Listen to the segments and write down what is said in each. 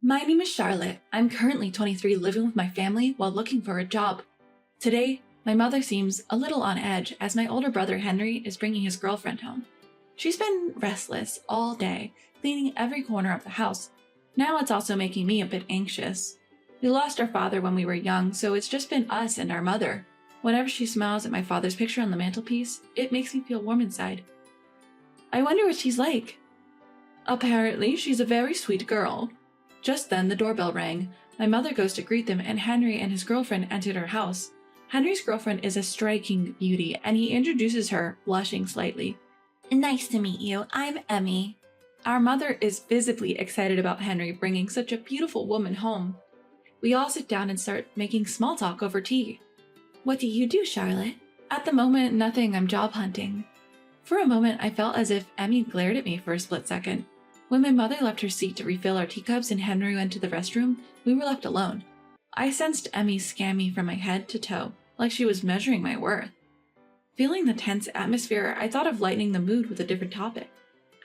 My name is Charlotte. I'm currently 23 living with my family while looking for a job. Today, my mother seems a little on edge as my older brother Henry is bringing his girlfriend home. She's been restless all day, cleaning every corner of the house. Now it's also making me a bit anxious. We lost our father when we were young, so it's just been us and our mother. Whenever she smiles at my father's picture on the mantelpiece, it makes me feel warm inside. I wonder what she's like. Apparently, she's a very sweet girl. Just then, the doorbell rang. My mother goes to greet them, and Henry and his girlfriend entered our house. Henry's girlfriend is a striking beauty, and he introduces her, blushing slightly. Nice to meet you. I'm Emmy. Our mother is visibly excited about Henry bringing such a beautiful woman home. We all sit down and start making small talk over tea. What do you do, Charlotte? At the moment, nothing. I'm job hunting. For a moment, I felt as if Emmy glared at me for a split second. When my mother left her seat to refill our teacups and Henry went to the restroom, we were left alone. I sensed Emmy scan me from my head to toe, like she was measuring my worth. Feeling the tense atmosphere, I thought of lightening the mood with a different topic.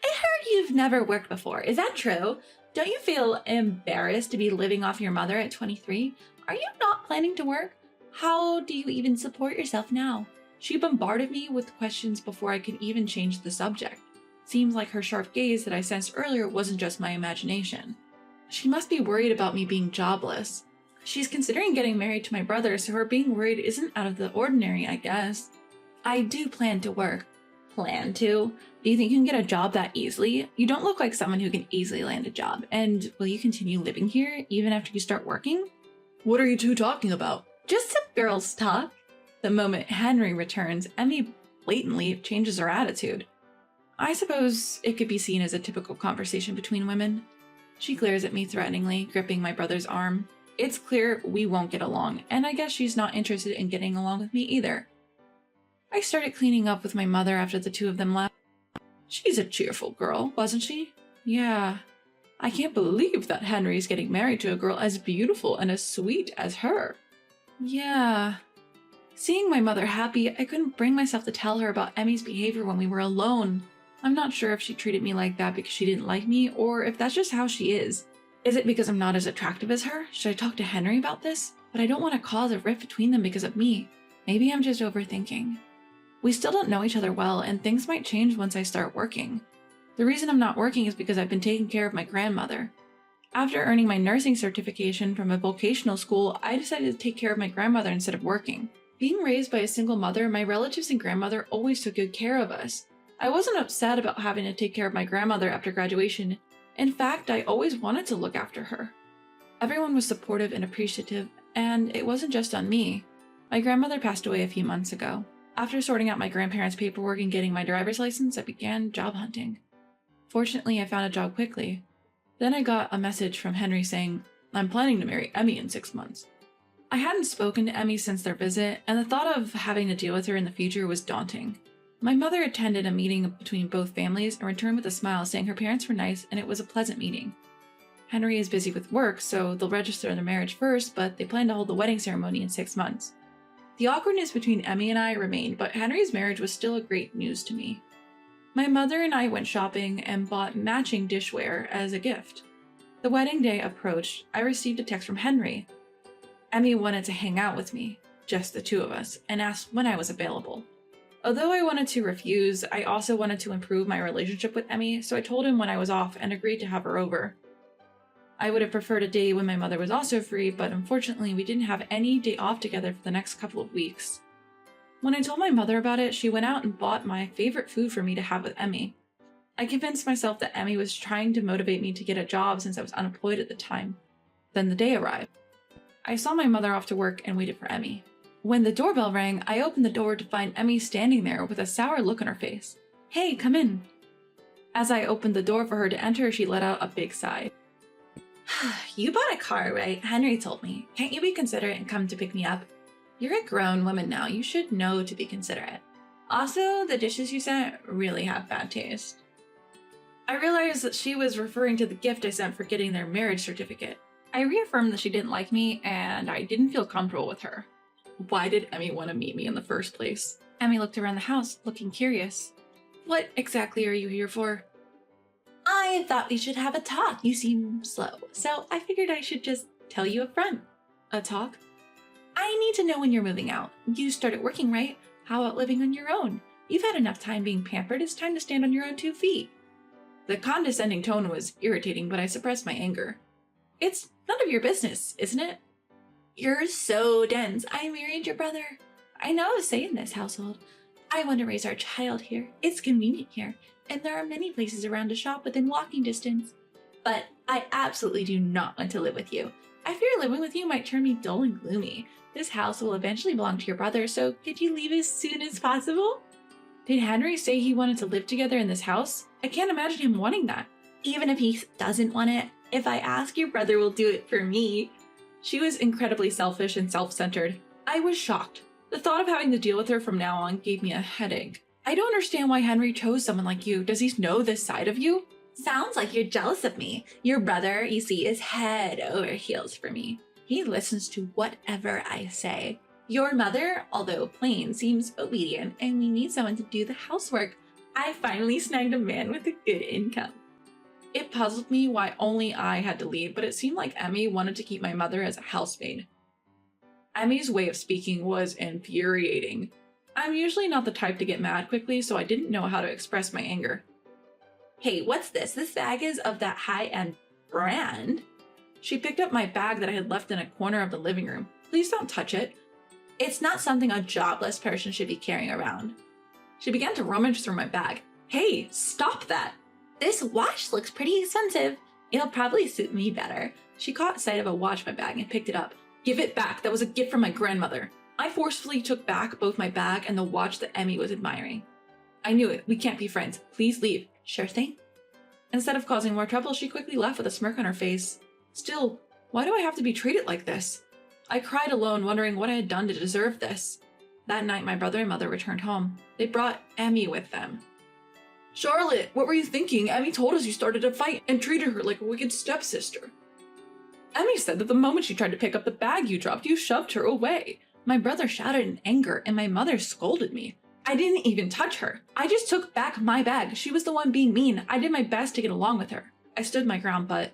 I heard you've never worked before. Is that true? Don't you feel embarrassed to be living off your mother at 23? Are you not planning to work? How do you even support yourself now? She bombarded me with questions before I could even change the subject. Seems like her sharp gaze that I sensed earlier wasn't just my imagination. She must be worried about me being jobless. She's considering getting married to my brother, so her being worried isn't out of the ordinary, I guess. I do plan to work. Plan to? Do you think you can get a job that easily? You don't look like someone who can easily land a job. And will you continue living here even after you start working? What are you two talking about? Just some girls talk. The moment Henry returns, Emmy blatantly changes her attitude. I suppose it could be seen as a typical conversation between women. She glares at me threateningly, gripping my brother's arm. It's clear we won't get along, and I guess she's not interested in getting along with me either. I started cleaning up with my mother after the two of them left. She's a cheerful girl, wasn't she? Yeah. I can't believe that Henry's getting married to a girl as beautiful and as sweet as her. Yeah. Seeing my mother happy, I couldn't bring myself to tell her about Emmy's behavior when we were alone. I'm not sure if she treated me like that because she didn't like me, or if that's just how she is. Is it because I'm not as attractive as her? Should I talk to Henry about this? But I don't want to cause a rift between them because of me. Maybe I'm just overthinking. We still don't know each other well, and things might change once I start working. The reason I'm not working is because I've been taking care of my grandmother. After earning my nursing certification from a vocational school, I decided to take care of my grandmother instead of working. Being raised by a single mother, my relatives and grandmother always took good care of us. I wasn't upset about having to take care of my grandmother after graduation. In fact, I always wanted to look after her. Everyone was supportive and appreciative, and it wasn't just on me. My grandmother passed away a few months ago. After sorting out my grandparents' paperwork and getting my driver's license, I began job hunting. Fortunately, I found a job quickly. Then I got a message from Henry saying, I'm planning to marry Emmy in 6 months. I hadn't spoken to Emmy since their visit, and the thought of having to deal with her in the future was daunting. My mother attended a meeting between both families and returned with a smile saying her parents were nice and it was a pleasant meeting. Henry is busy with work, so they'll register their marriage first, but they plan to hold the wedding ceremony in 6 months. The awkwardness between Emmy and I remained, but Henry's marriage was still a great news to me. My mother and I went shopping and bought matching dishware as a gift. The wedding day approached. I received a text from Henry. Emmy wanted to hang out with me, just the two of us, and asked when I was available. Although I wanted to refuse, I also wanted to improve my relationship with Emmy, so I told him when I was off and agreed to have her over. I would have preferred a day when my mother was also free, but unfortunately we didn't have any day off together for the next couple of weeks. When I told my mother about it, she went out and bought my favorite food for me to have with Emmy. I convinced myself that Emmy was trying to motivate me to get a job since I was unemployed at the time. Then the day arrived. I saw my mother off to work and waited for Emmy. When the doorbell rang, I opened the door to find Emmy standing there with a sour look on her face. Hey, come in. As I opened the door for her to enter, she let out a big sigh. You bought a car, right? Henry told me. Can't you be considerate and come to pick me up? You're a grown woman now. You should know to be considerate. Also, the dishes you sent really have bad taste. I realized that she was referring to the gift I sent for getting their marriage certificate. I reaffirmed that she didn't like me and I didn't feel comfortable with her. Why did Emmy want to meet me in the first place? Emmy looked around the house, looking curious. What exactly are you here for? I thought we should have a talk. You seem slow, so I figured I should just tell you up front. A talk? I need to know when you're moving out. You started working, right? How about living on your own? You've had enough time being pampered. It's time to stand on your own 2 feet. The condescending tone was irritating, but I suppressed my anger. It's none of your business, isn't it? You're so dense. I married your brother. I know a say in this household. I want to raise our child here. It's convenient here, and there are many places around to shop within walking distance. But I absolutely do not want to live with you. I fear living with you might turn me dull and gloomy. This house will eventually belong to your brother, so could you leave as soon as possible? Did Henry say he wanted to live together in this house? I can't imagine him wanting that. Even if he doesn't want it, if I ask, your brother will do it for me. She was incredibly selfish and self-centered. I was shocked. The thought of having to deal with her from now on gave me a headache. I don't understand why Henry chose someone like you. Does he know this side of you? Sounds like you're jealous of me. Your brother, you see, is head over heels for me. He listens to whatever I say. Your mother, although plain, seems obedient, and we need someone to do the housework. I finally snagged a man with a good income. It puzzled me why only I had to leave, but it seemed like Emmy wanted to keep my mother as a housemaid. Emmy's way of speaking was infuriating. I'm usually not the type to get mad quickly, so I didn't know how to express my anger. Hey, what's this? This bag is of that high-end brand? She picked up my bag that I had left in a corner of the living room. Please don't touch it. It's not something a jobless person should be carrying around. She began to rummage through my bag. Hey, stop that! This watch looks pretty expensive. It'll probably suit me better. She caught sight of a watch in my bag and picked it up. Give it back. That was a gift from my grandmother. I forcefully took back both my bag and the watch that Emmy was admiring. I knew it. We can't be friends. Please leave. Sure thing. Instead of causing more trouble, she quickly left with a smirk on her face. Still, why do I have to be treated like this? I cried alone, wondering what I had done to deserve this. That night, my brother and mother returned home. They brought Emmy with them. Charlotte, what were you thinking? Emmy told us you started a fight and treated her like a wicked stepsister. Emmy said that the moment she tried to pick up the bag you dropped, you shoved her away. My brother shouted in anger, and my mother scolded me. I didn't even touch her. I just took back my bag. She was the one being mean. I did my best to get along with her. I stood my ground, but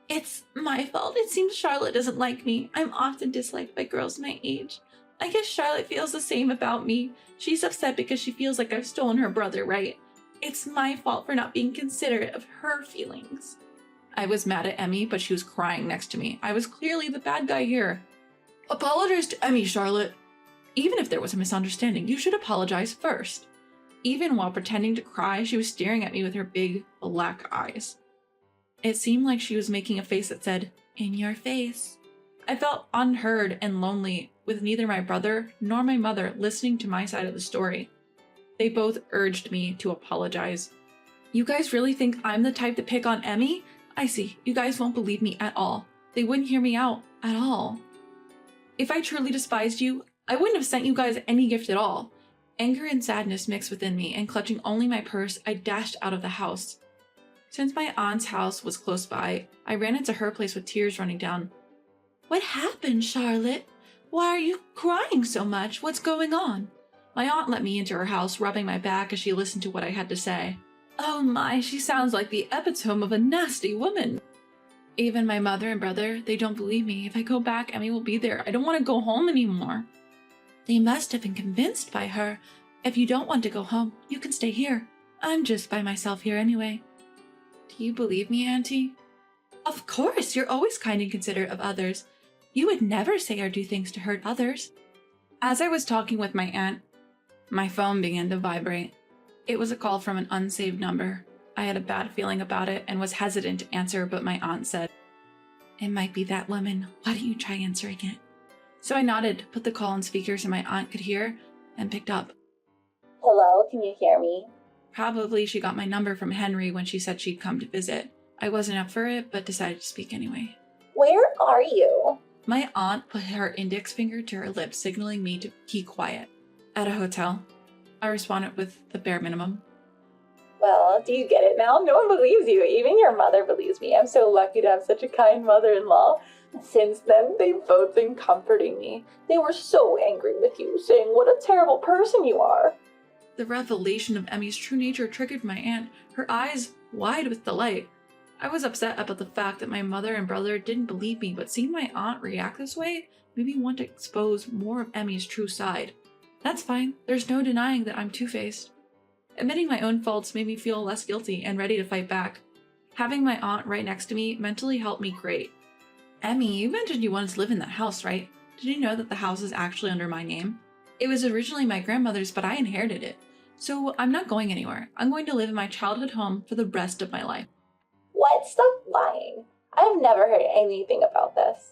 it's my fault. It seems Charlotte doesn't like me. I'm often disliked by girls my age. I guess Charlotte feels the same about me. She's upset because she feels like I've stolen her brother, right? It's my fault for not being considerate of her feelings. I was mad at Emmy, but she was crying next to me. I was clearly the bad guy here. Apologize to Emmy, Charlotte. Even if there was a misunderstanding, you should apologize first. Even while pretending to cry, she was staring at me with her big, black eyes. It seemed like she was making a face that said, "In your face." I felt unheard and lonely, with neither my brother nor my mother listening to my side of the story. They both urged me to apologize. You guys really think I'm the type to pick on Emmy? I see. You guys won't believe me at all. They wouldn't hear me out at all. If I truly despised you, I wouldn't have sent you guys any gift at all. Anger and sadness mixed within me, and clutching only my purse, I dashed out of the house. Since my aunt's house was close by, I ran into her place with tears running down. What happened, Charlotte? Why are you crying so much? What's going on? My aunt let me into her house, rubbing my back as she listened to what I had to say. Oh my, she sounds like the epitome of a nasty woman. Even my mother and brother, they don't believe me. If I go back, Emmy will be there. I don't want to go home anymore. They must have been convinced by her. If you don't want to go home, you can stay here. I'm just by myself here anyway. Do you believe me, Auntie? Of course, you're always kind and considerate of others. You would never say or do things to hurt others. As I was talking with my aunt, my phone began to vibrate. It was a call from an unsaved number. I had a bad feeling about it and was hesitant to answer, but my aunt said, "It might be that woman. Why don't you try answering it?" So I nodded, put the call on speaker so my aunt could hear, and picked up. Hello, can you hear me? Probably she got my number from Henry when she said she'd come to visit. I wasn't up for it, but decided to speak anyway. Where are you? My aunt put her index finger to her lips, signaling me to keep quiet. At a hotel. I responded with the bare minimum. Well, do you get it now? No one believes you. Even your mother believes me. I'm so lucky to have such a kind mother-in-law. Since then, they've both been comforting me. They were so angry with you, saying what a terrible person you are. The revelation of Emmy's true nature triggered my aunt. Her eyes wide with delight. I was upset about the fact that my mother and brother didn't believe me, but seeing my aunt react this way made me want to expose more of Emmy's true side. That's fine, there's no denying that I'm two-faced. Admitting my own faults made me feel less guilty and ready to fight back. Having my aunt right next to me mentally helped me great. Emmy, you mentioned you wanted to live in that house, right? Did you know that the house is actually under my name? It was originally my grandmother's, but I inherited it. So I'm not going anywhere. I'm going to live in my childhood home for the rest of my life. What? Stop lying. I have never heard anything about this.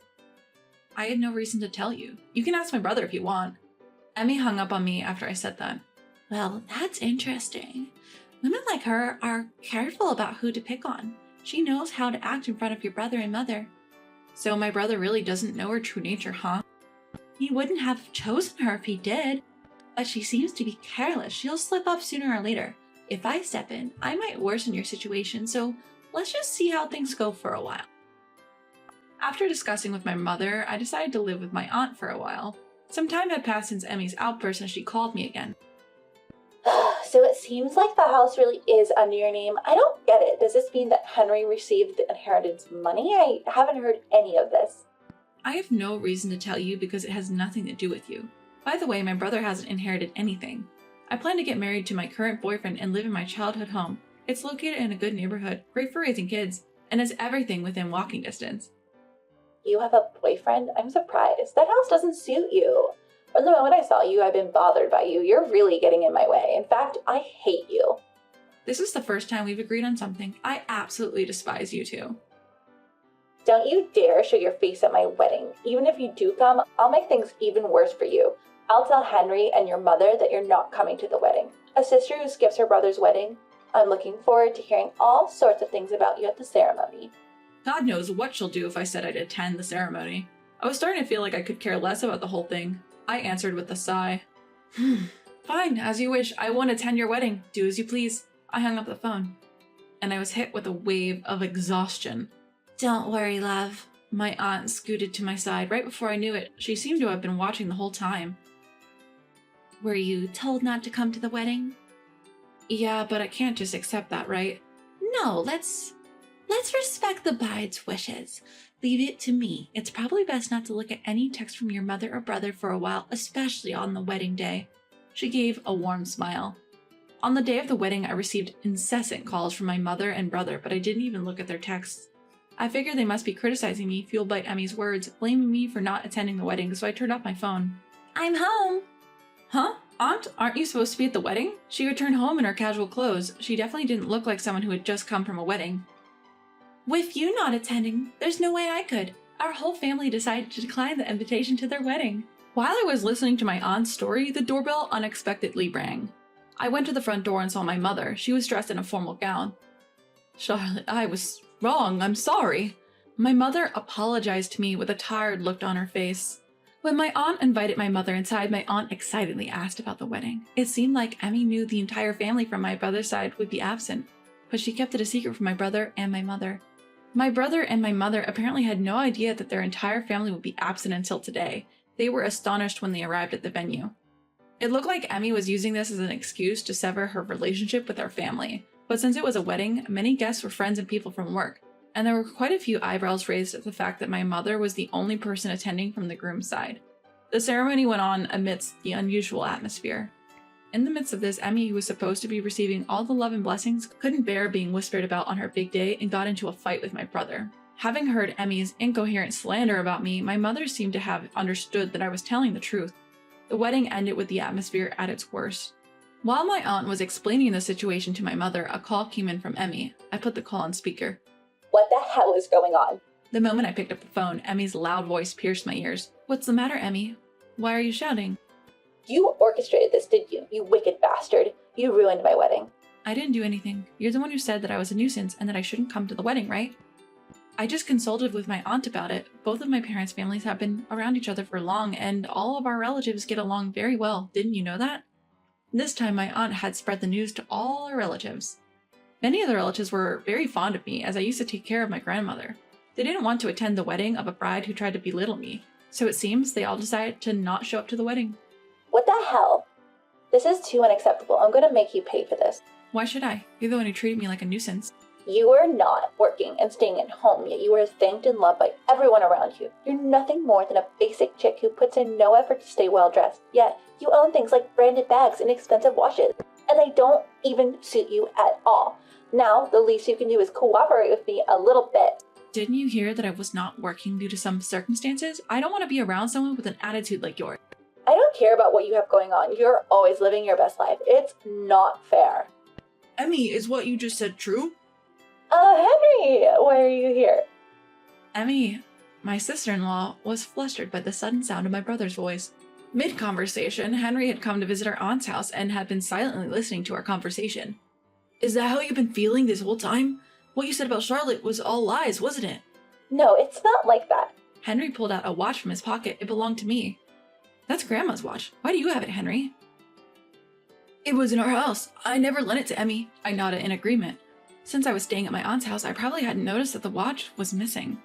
I had no reason to tell you. You can ask my brother if you want. Emmy hung up on me after I said that. Well, that's interesting. Women like her are careful about who to pick on. She knows how to act in front of your brother and mother. So my brother really doesn't know her true nature, huh? He wouldn't have chosen her if he did. But she seems to be careless. She'll slip up sooner or later. If I step in, I might worsen your situation, so let's just see how things go for a while. After discussing with my mother, I decided to live with my aunt for a while. Some time had passed since Emmy's outburst and she called me again. So it seems like the house really is under your name. I don't get it. Does this mean that Henry received the inheritance money? I haven't heard any of this. I have no reason to tell you because it has nothing to do with you. By the way, my brother hasn't inherited anything. I plan to get married to my current boyfriend and live in my childhood home. It's located in a good neighborhood, great for raising kids, and has everything within walking distance. You have a boyfriend? I'm surprised. That house doesn't suit you. From the moment I saw you, I've been bothered by you. You're really getting in my way. In fact, I hate you. This is the first time we've agreed on something. I absolutely despise you two. Don't you dare show your face at my wedding. Even if you do come, I'll make things even worse for you. I'll tell Henry and your mother that you're not coming to the wedding. A sister who skips her brother's wedding. I'm looking forward to hearing all sorts of things about you at the ceremony. God knows what she'll do if I said I'd attend the ceremony. I was starting to feel like I could care less about the whole thing. I answered with a sigh. Fine, as you wish. I won't attend your wedding. Do as you please. I hung up the phone. And I was hit with a wave of exhaustion. Don't worry, love. My aunt scooted to my side right before I knew it. She seemed to have been watching the whole time. Were you told not to come to the wedding? Yeah, but I can't just accept that, right? No, let's respect the bride's wishes. Leave it to me. It's probably best not to look at any text from your mother or brother for a while, especially on the wedding day. She gave a warm smile. On the day of the wedding, I received incessant calls from my mother and brother, but I didn't even look at their texts. I figured they must be criticizing me, fueled by Emmy's words, blaming me for not attending the wedding, so I turned off my phone. I'm home! Huh? Aunt, aren't you supposed to be at the wedding? She returned home in her casual clothes. She definitely didn't look like someone who had just come from a wedding. With you not attending, there's no way I could. Our whole family decided to decline the invitation to their wedding. While I was listening to my aunt's story, the doorbell unexpectedly rang. I went to the front door and saw my mother. She was dressed in a formal gown. Charlotte, I was wrong. I'm sorry. My mother apologized to me with a tired look on her face. When my aunt invited my mother inside, my aunt excitedly asked about the wedding. It seemed like Emmy knew the entire family from my brother's side would be absent, but she kept it a secret from my brother and my mother. My brother and my mother apparently had no idea that their entire family would be absent until today. They were astonished when they arrived at the venue. It looked like Emmy was using this as an excuse to sever her relationship with our family, but since it was a wedding, many guests were friends and people from work, and there were quite a few eyebrows raised at the fact that my mother was the only person attending from the groom's side. The ceremony went on amidst the unusual atmosphere. In the midst of this, Emmy, who was supposed to be receiving all the love and blessings, couldn't bear being whispered about on her big day and got into a fight with my brother. Having heard Emmy's incoherent slander about me, my mother seemed to have understood that I was telling the truth. The wedding ended with the atmosphere at its worst. While my aunt was explaining the situation to my mother, a call came in from Emmy. I put the call on speaker. What the hell is going on? The moment I picked up the phone, Emmy's loud voice pierced my ears. What's the matter, Emmy? Why are you shouting? You orchestrated this, did you? You wicked bastard. You ruined my wedding. I didn't do anything. You're the one who said that I was a nuisance and that I shouldn't come to the wedding, right? I just consulted with my aunt about it. Both of my parents' families have been around each other for long, and all of our relatives get along very well. Didn't you know that? This time, my aunt had spread the news to all our relatives. Many of the relatives were very fond of me, as I used to take care of my grandmother. They didn't want to attend the wedding of a bride who tried to belittle me, so it seems they all decided to not show up to the wedding. What the hell? This is too unacceptable. I'm going to make you pay for this. Why should I? You're the one who treated me like a nuisance. You are not working and staying at home, yet you are thanked and loved by everyone around you. You're nothing more than a basic chick who puts in no effort to stay well dressed, yet you own things like branded bags and expensive watches, and they don't even suit you at all. Now, the least you can do is cooperate with me a little bit. Didn't you hear that I was not working due to some circumstances? I don't want to be around someone with an attitude like yours. I don't care about what you have going on. You're always living your best life. It's not fair. Emmy, is what you just said true? Henry, why are you here? Emmy, my sister-in-law, was flustered by the sudden sound of my brother's voice. Mid-conversation, Henry had come to visit our aunt's house and had been silently listening to our conversation. Is that how you've been feeling this whole time? What you said about Charlotte was all lies, wasn't it? No, it's not like that. Henry pulled out a watch from his pocket. It belonged to me. That's Grandma's watch. Why do you have it, Henry? It was in our house. I never lent it to Emmy. I nodded in agreement. Since I was staying at my aunt's house, I probably hadn't noticed that the watch was missing.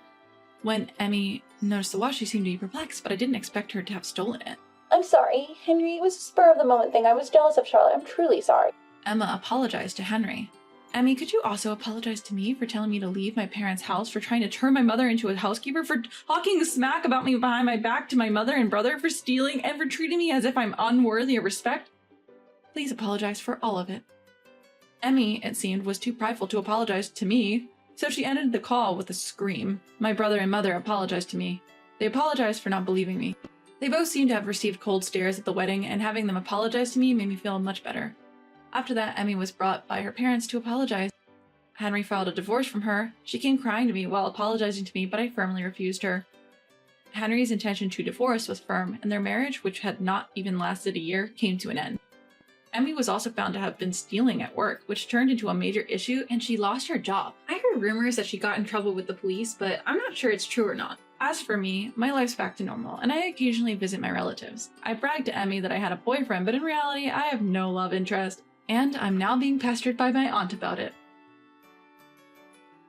When Emmy noticed the watch, she seemed to be perplexed, but I didn't expect her to have stolen it. I'm sorry, Henry. It was a spur-of-the-moment thing. I was jealous of Charlotte. I'm truly sorry. Emma apologized to Henry. Emmy, could you also apologize to me for telling me to leave my parents' house, for trying to turn my mother into a housekeeper, for talking smack about me behind my back to my mother and brother, for stealing, and for treating me as if I'm unworthy of respect? Please apologize for all of it. Emmy, it seemed, was too prideful to apologize to me, so she ended the call with a scream. My brother and mother apologized to me. They apologized for not believing me. They both seemed to have received cold stares at the wedding, and having them apologize to me made me feel much better. After that, Emmy was brought by her parents to apologize. Henry filed a divorce from her. She came crying to me while apologizing to me, but I firmly refused her. Henry's intention to divorce was firm, and their marriage, which had not even lasted a year, came to an end. Emmy was also found to have been stealing at work, which turned into a major issue, and she lost her job. I heard rumors that she got in trouble with the police, but I'm not sure it's true or not. As for me, my life's back to normal, and I occasionally visit my relatives. I bragged to Emmy that I had a boyfriend, but in reality, I have no love interest. And I'm now being pestered by my aunt about it.